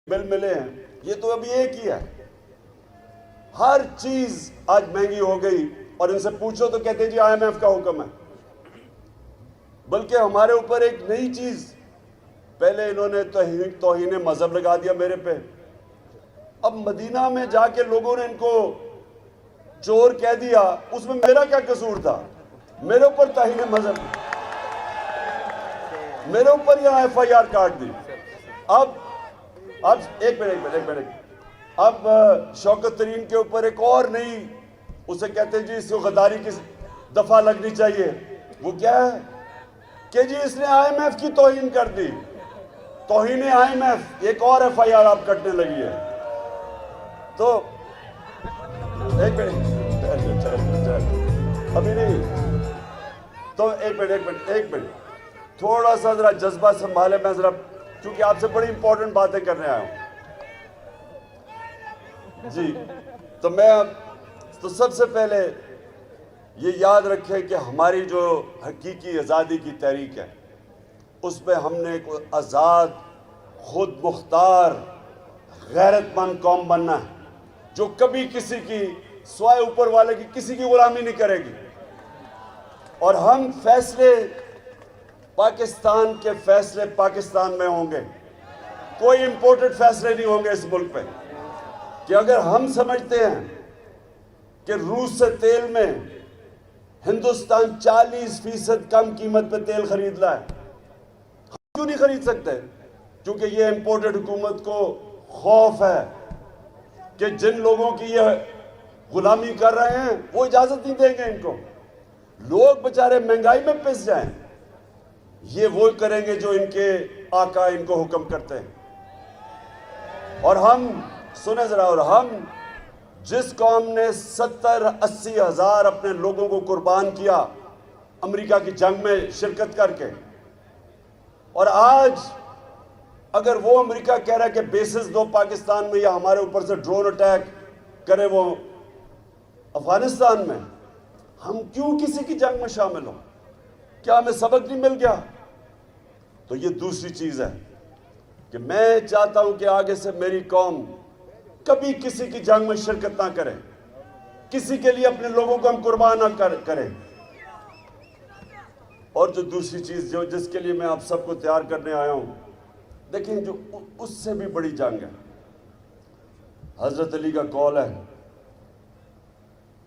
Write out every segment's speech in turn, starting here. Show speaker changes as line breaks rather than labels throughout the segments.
بل ملے ہیں، یہ تو ابھی ایک ہی ہے۔ ہر چیز آج مہنگی ہو گئی اور ان سے پوچھو تو کہتے ہیں جی آئی ایم ایف کا حکم ہے۔ بلکہ ہمارے اوپر ایک نئی چیز، پہلے انہوں نے توہین مذہب لگا دیا میرے پہ، اب مدینہ میں جا کے لوگوں نے ان کو چور کہہ دیا، اس میں میرا کیا قصور تھا؟ میرے اوپر توہین مذہب، میرے اوپر یہاں ایف آئی آر کاٹ دی۔ اب ایک منٹ اب شوکت ترین کے اوپر ایک اور نئی، اسے کہتے ہیں جی اس کو غداری کی دفعہ لگنی چاہیے۔ وہ کیا ہے کہ جی اس نے آئی ایم ایف کی توہین کر دی، توہین آئی ایم ایف، ایک اور ایف آئی آر آپ کٹنے لگی ہے۔ تو ایک منٹ ابھی نہیں، تو ایک منٹ تھوڑا سا ذرا جذبہ سنبھالے، میں ذرا کیونکہ آپ سے بڑی امپورٹنٹ باتیں کرنے آیا ہوں جی۔ تو سب سے پہلے یہ یاد رکھیں کہ ہماری جو حقیقی آزادی کی تحریک ہے، اس پہ ہم نے ایک آزاد، خود مختار، غیرت مند قوم بننا ہے جو کبھی کسی کی سوائے اوپر والے کی کسی کی غلامی نہیں کرے گی۔ اور ہم فیصلے پاکستان کے فیصلے پاکستان میں ہوں گے، کوئی امپورٹڈ فیصلے نہیں ہوں گے اس ملک پہ۔ کہ اگر ہم سمجھتے ہیں کہ روس سے تیل میں ہندوستان 40% کم قیمت پہ تیل خرید رہا ہے، ہم کیوں نہیں خرید سکتے؟ کیونکہ یہ امپورٹڈ حکومت کو خوف ہے کہ جن لوگوں کی یہ غلامی کر رہے ہیں وہ اجازت نہیں دیں گے ان کو، لوگ بچارے مہنگائی میں پس جائیں، یہ وہ کریں گے جو ان کے آقا ان کو حکم کرتے ہیں۔ اور ہم سنیں ذرا، اور ہم جس قوم نے 70-80 ہزار اپنے لوگوں کو قربان کیا امریکہ کی جنگ میں شرکت کر کے، اور آج اگر وہ امریکہ کہہ رہا ہے کہ بیسز دو پاکستان میں یا ہمارے اوپر سے ڈرون اٹیک کرے وہ افغانستان میں، ہم کیوں کسی کی جنگ میں شامل ہوں؟ کیا ہمیں سبق نہیں مل گیا؟ تو یہ دوسری چیز ہے کہ میں چاہتا ہوں کہ آگے سے میری قوم کبھی کسی کی جنگ میں شرکت نہ کرے، کسی کے لیے اپنے لوگوں کو ہم قربان نہ کریں۔ اور جو دوسری چیز جس کے لیے میں آپ سب کو تیار کرنے آیا ہوں، دیکھیں جو اس سے بھی بڑی جنگ ہے، حضرت علی کا قول ہے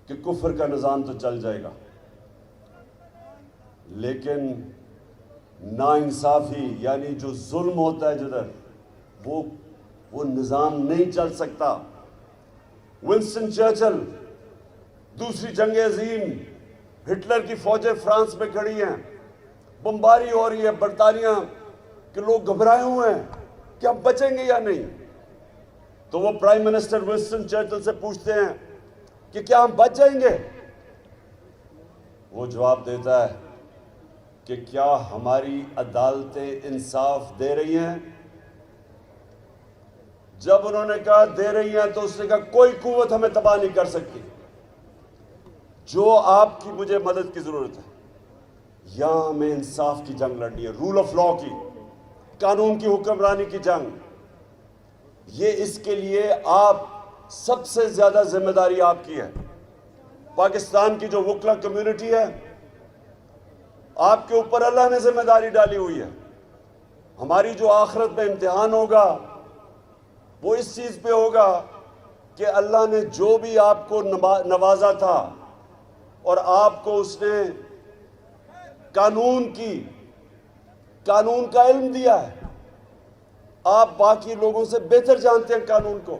کہ کفر کا نظام تو چل جائے گا لیکن ناانصافی یعنی جو ظلم ہوتا ہے جدھر وہ نظام نہیں چل سکتا۔ ونسٹن چرچل، دوسری جنگ عظیم، ہٹلر کی فوجیں فرانس میں کھڑی ہیں، بمباری ہو رہی ہے برطانیہ کہ لوگ گھبرائے ہوئے ہیں کہ اب بچیں گے یا نہیں، تو وہ پرائم منسٹر ونسٹن چرچل سے پوچھتے ہیں کہ کیا ہم بچ جائیں گے؟ وہ جواب دیتا ہے کہ کیا ہماری عدالتیں انصاف دے رہی ہیں؟ جب انہوں نے کہا دے رہی ہیں تو اس نے کہا کوئی قوت ہمیں تباہ نہیں کر سکتی، جو آپ کی مجھے مدد کی ضرورت ہے، یہاں ہمیں انصاف کی جنگ لڑنی ہے، رول آف لاء کی، قانون کی حکمرانی کی جنگ۔ یہ اس کے لیے آپ سب سے زیادہ ذمہ داری آپ کی ہے۔ پاکستان کی جو وکلا کمیونٹی ہے، آپ کے اوپر اللہ نے ذمہ داری ڈالی ہوئی ہے۔ ہماری جو آخرت میں امتحان ہوگا وہ اس چیز پہ ہوگا کہ اللہ نے جو بھی آپ کو نوازا تھا اور آپ کو اس نے قانون کا علم دیا ہے، آپ باقی لوگوں سے بہتر جانتے ہیں قانون کو،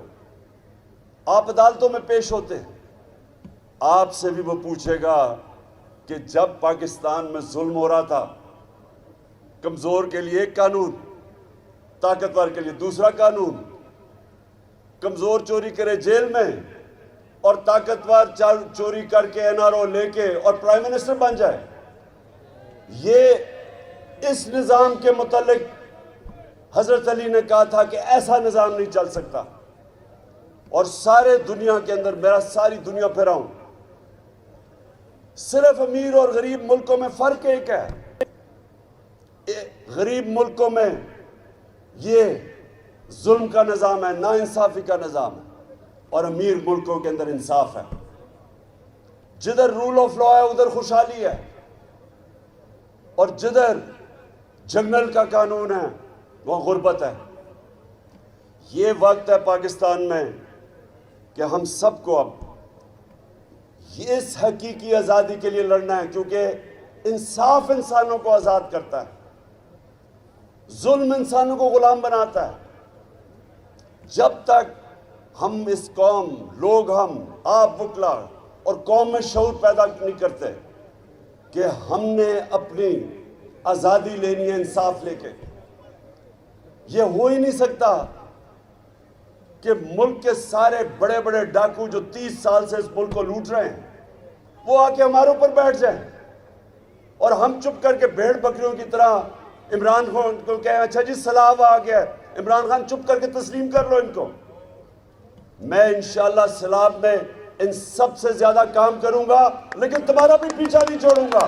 آپ عدالتوں میں پیش ہوتے ہیں، آپ سے بھی وہ پوچھے گا کہ جب پاکستان میں ظلم ہو رہا تھا، کمزور کے لیے ایک قانون، طاقتور کے لیے دوسرا قانون، کمزور چوری کرے جیل میں اور طاقتور چوری کر کے این آر او لے کے اور پرائم منسٹر بن جائے۔ یہ اس نظام کے متعلق حضرت علی نے کہا تھا کہ ایسا نظام نہیں چل سکتا۔ اور سارے دنیا کے اندر، میرا ساری دنیا پھرا ہوں، صرف امیر اور غریب ملکوں میں فرق ایک ہے، غریب ملکوں میں یہ ظلم کا نظام ہے، ناانصافی کا نظام ہے، اور امیر ملکوں کے اندر انصاف ہے۔ جدھر رول آف لا ہے ادھر خوشحالی ہے، اور جدھر جنگل کا قانون ہے وہ غربت ہے۔ یہ وقت ہے پاکستان میں کہ ہم سب کو اب اس حقیقی آزادی کے لیے لڑنا ہے، کیونکہ انصاف انسانوں کو آزاد کرتا ہے، ظلم انسانوں کو غلام بناتا ہے۔ جب تک ہم اس قوم، لوگ، ہم آپ وکلا اور قوم میں شعور پیدا نہیں کرتے کہ ہم نے اپنی آزادی لینی ہے انصاف لے کے، یہ ہو ہی نہیں سکتا کہ ملک کے سارے بڑے بڑے ڈاکو جو 30 سال سے اس ملک کو لوٹ رہے ہیں وہ آ کے ہمارے اوپر بیٹھ جائیں اور ہم چپ کر کے بھیڑ بکریوں کی طرح عمران خان کو کہیں اچھا جی سیلاب آ گیا، عمران خان چپ کر کے تسلیم کر لو ان کو۔ میں انشاءاللہ سیلاب میں ان سب سے زیادہ کام کروں گا، لیکن تمہارا بھی پیچھا نہیں چھوڑوں گا۔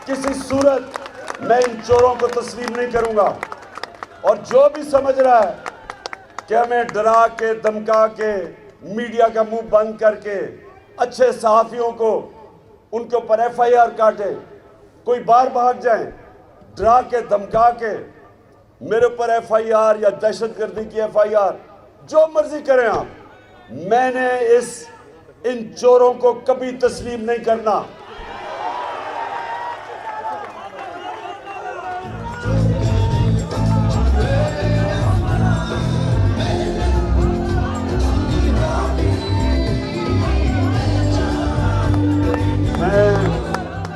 کسی صورت میں ان چوروں کو تسلیم نہیں کروں گا، اور جو بھی سمجھ رہا ہے کہ ہمیں ڈرا کے دھمکا کے میڈیا کا منہ بند کر کے اچھے صحافیوں کو ان کے اوپر ایف آئی آر کاٹے، کوئی باہر بھاگ جائیں، ڈرا کے دھمکا کے میرے اوپر ایف آئی آر یا دہشت گردی کی ایف آئی آر جو مرضی کریں آپ، میں نے ان چوروں کو کبھی تسلیم نہیں کرنا۔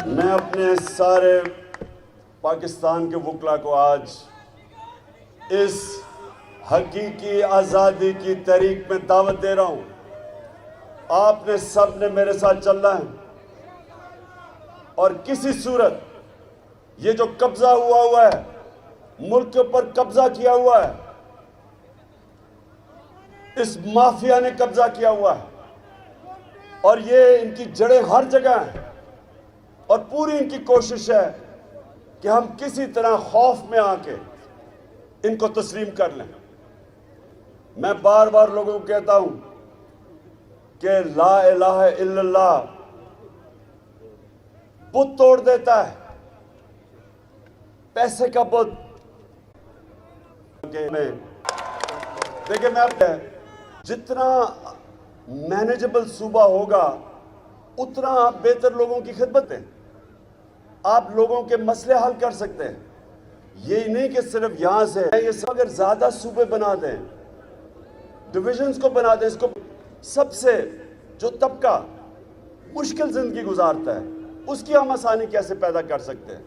میں اپنے سارے پاکستان کے وکلا کو آج اس حقیقی آزادی کی تحریک میں دعوت دے رہا ہوں۔ آپ نے سب نے میرے ساتھ چلنا ہے، اور کسی صورت یہ جو قبضہ ہوا ہے، ملک کے اوپر قبضہ کیا ہوا ہے، اس مافیا نے قبضہ کیا ہوا ہے، اور یہ ان کی جڑیں ہر جگہ ہیں، اور پوری ان کی کوشش ہے کہ ہم کسی طرح خوف میں آ کے ان کو تسلیم کر لیں۔ میں بار بار لوگوں کو کہتا ہوں کہ لا الہ الا اللہ بت توڑ دیتا ہے، پیسے کا بت۔ دیکھیں میں اب جتنا مینیجبل صوبہ ہوگا اتنا آپ بہتر لوگوں کی خدمت دیں، آپ لوگوں کے مسئلے حل کر سکتے ہیں۔ یہی نہیں کہ صرف یہاں سے یہ سب، اگر زیادہ صوبے بنا دیں، ڈویژنز کو بنا دیں، اس کو سب سے جو طبقہ مشکل زندگی گزارتا ہے اس کی ہم آسانی کیسے پیدا کر سکتے ہیں۔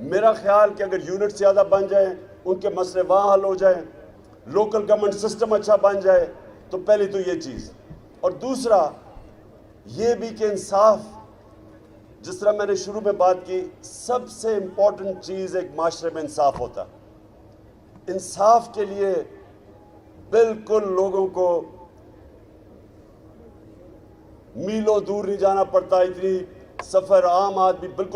میرا خیال کہ اگر یونٹ زیادہ بن جائیں، ان کے مسئلے وہاں حل ہو جائیں، لوکل گورنمنٹ سسٹم اچھا بن جائے، تو پہلی تو یہ چیز، اور دوسرا یہ بھی کہ انصاف، جس طرح میں نے شروع میں بات کی، سب سے امپورٹنٹ چیز ایک معاشرے میں انصاف ہوتا ہے۔ انصاف کے لیے بالکل لوگوں کو میلوں دور نہیں جانا پڑتا، اتنی سفر عام آدمی بالکل